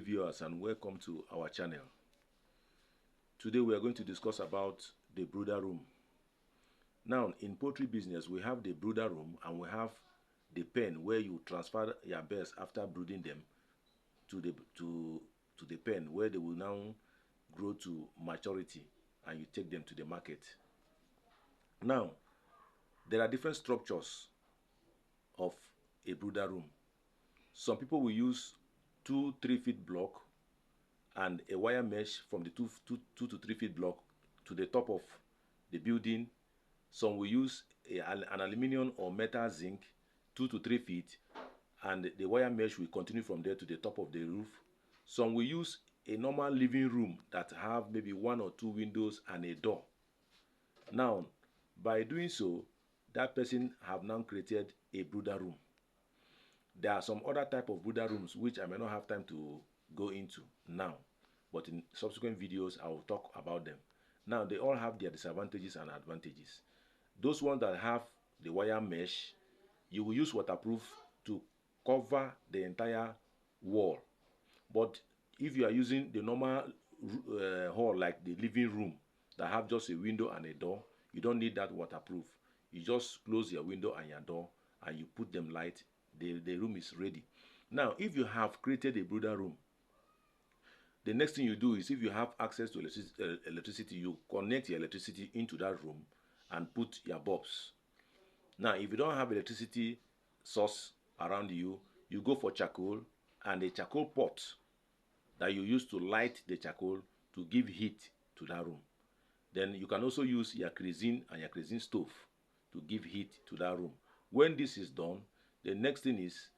Viewers, and welcome to our channel. Today we are going to discuss about the brooder room. Now, in poultry business, we have the brooder room and we have the pen where you transfer your birds after brooding them to the pen where they will now grow to maturity and you take them to the market. Now, there are different structures of a brooder room. Some people will use 2-3 feet block and a wire mesh from the 2 to 3 feet block to the top of the building. Some will use an aluminium or metal zinc 2 to 3 feet, and the wire mesh will continue from there to the top of the roof. Some will use a normal living room that have maybe 1 or 2 windows and a door. Now, by doing so, that person have now created a brooder room. There are some other type of brooder rooms which I may not have time to go into now, but in subsequent videos I will talk about them. Now, they all have their disadvantages and advantages. Those ones that have the wire mesh, you will use waterproof to cover the entire wall. But if you are using the normal hall like the living room that have just a window and a door, you don't need that waterproof. You just close your window and your door and you put them light. The room is ready. Now, if you have created a brooder room, the next thing you do is, if you have access to electricity, you connect your electricity into that room and put your bulbs. Now, if you don't have electricity source around you, you go for charcoal and a charcoal pot that you use to light the charcoal to give heat to that room. Then you can also use your kerosene and your kerosene stove to give heat to that room. When this is done, the next thing is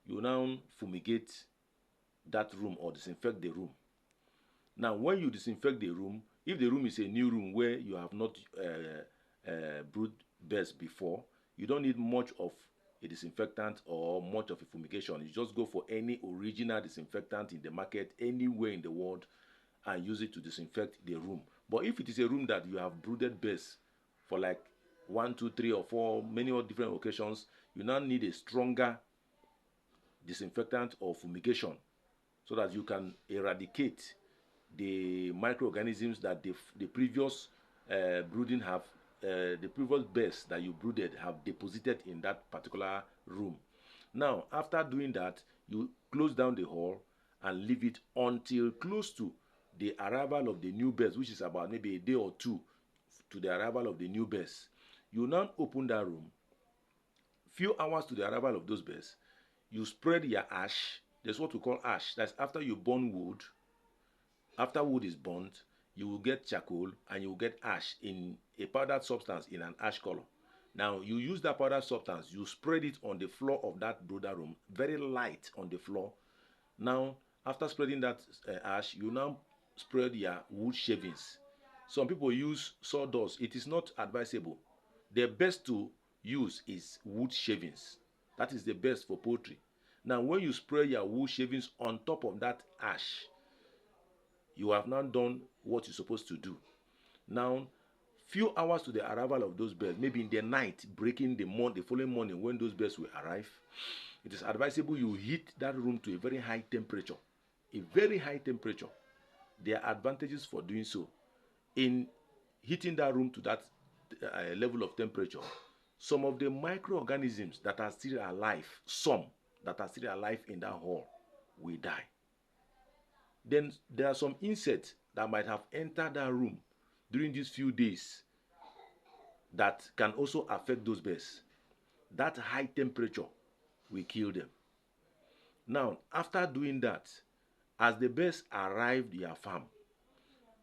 you now fumigate that room or disinfect the room. Now, when you disinfect the room, if the room is a new room where you have not brood birds before, you don't need much of a disinfectant or much of a fumigation. You just go for any original disinfectant in the market anywhere in the world and use it to disinfect the room. But if it is a room that you have brooded birds for like 1, 2, 3 or 4 many different occasions, you now need a stronger disinfectant or fumigation so that you can eradicate the microorganisms that the previous brooding have, the previous birds that you brooded have deposited in that particular room. Now, after doing that, you close down the hole and leave it until close to the arrival of the new birds, which is about maybe a day or 2 to the arrival of the new birds. You now open that room. Few hours to the arrival of those birds, you spread your ash. There's what we call ash. That's after you burn wood. After wood is burnt, you will get charcoal and you will get ash in a powdered substance in an ash color. Now, you use that powdered substance, you spread it on the floor of that brooder room, very light on the floor. Now, after spreading that ash, you now spread your wood shavings. Some people use sawdust. It is not advisable. The best to use is wood shavings. That is the best for poultry. Now, when you spray your wood shavings on top of that ash, you have now done what you're supposed to do. Now, few hours to the arrival of those birds, maybe in the night, breaking the following morning when those birds will arrive, it is advisable you heat that room to a very high temperature. A very high temperature. There are advantages for doing so. In heating that room to that level of temperature, some of the microorganisms that are still alive, some that are still alive in that hole, will die. Then there are some insects that might have entered that room during these few days that can also affect those birds. That high temperature will kill them. Now, after doing that, as the birds arrive at your farm,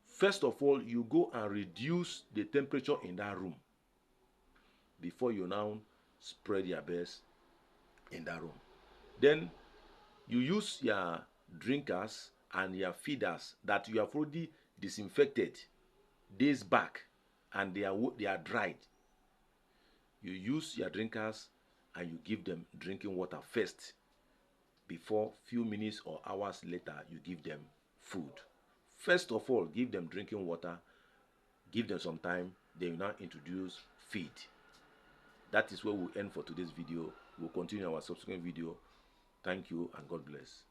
first of all, you go and reduce the temperature in that room before you now spread your birds in that room. Then you use your drinkers and your feeders that you have already disinfected days back and they are dried. You use your drinkers and you give them drinking water first before few minutes or hours later you give them food. First of all, give them drinking water, give them some time, then you now introduce feed. That is where we'll end for today's video. We'll continue our subsequent video. Thank you and God bless.